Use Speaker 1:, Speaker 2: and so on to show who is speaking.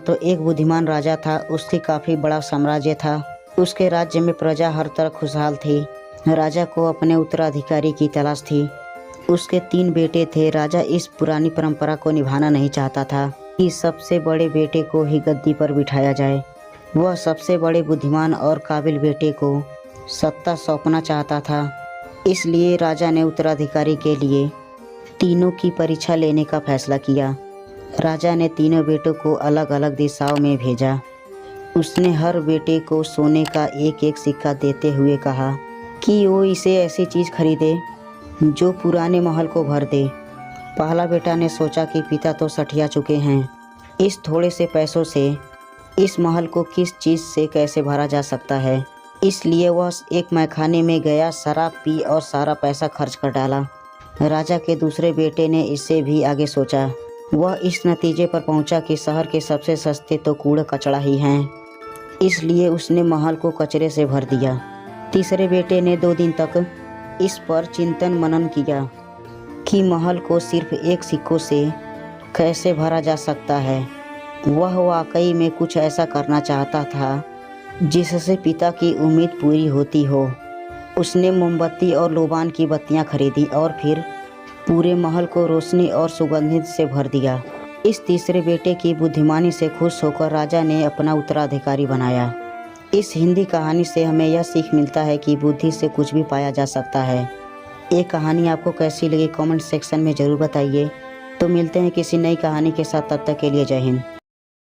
Speaker 1: तो एक बुद्धिमान राजा था। उसकी काफ़ी बड़ा साम्राज्य था। उसके राज्य में प्रजा हर तरह खुशहाल थी। राजा को अपने उत्तराधिकारी की तलाश थी। उसके 3 बेटे थे। राजा इस पुरानी परंपरा को निभाना नहीं चाहता था कि सबसे बड़े बेटे को ही गद्दी पर बिठाया जाए। वह सबसे बड़े बुद्धिमान और काबिल बेटे को सत्ता सौंपना चाहता था। इसलिए राजा ने उत्तराधिकारी के लिए तीनों की परीक्षा लेने का फैसला किया। राजा ने तीनों बेटों को अलग अलग दिशाओं में भेजा। उसने हर बेटे को सोने का एक एक सिक्का देते हुए कहा कि वो इसे ऐसी चीज़ खरीदे जो पुराने महल को भर दे। पहला बेटा ने सोचा कि पिता तो सठिया चुके हैं, इस थोड़े से पैसों से इस महल को किस चीज़ से कैसे भरा जा सकता है। इसलिए वह एक मैखाने में गया, शराब पी और सारा पैसा खर्च कर डाला। राजा के दूसरे बेटे ने इससे भी आगे सोचा। वह इस नतीजे पर पहुंचा कि शहर के सबसे सस्ते तो कूड़ा कचरा ही हैं। इसलिए उसने महल को कचरे से भर दिया। तीसरे बेटे ने 2 दिन तक इस पर चिंतन मनन किया कि महल को सिर्फ एक सिक्कों से कैसे भरा जा सकता है। वह वाकई में कुछ ऐसा करना चाहता था जिससे पिता की उम्मीद पूरी होती हो। उसने मोमबत्ती और लोबान की बत्तियां खरीदी और फिर पूरे महल को रोशनी और सुगंधित से भर दिया। इस तीसरे बेटे की बुद्धिमानी से खुश होकर राजा ने अपना उत्तराधिकारी बनाया। इस हिंदी कहानी से हमें यह सीख मिलता है कि बुद्धि से कुछ भी पाया जा सकता है। ये कहानी आपको कैसी लगी कमेंट सेक्शन में ज़रूर बताइए। तो मिलते हैं किसी नई कहानी के साथ, तब तक के लिए जय हिंद।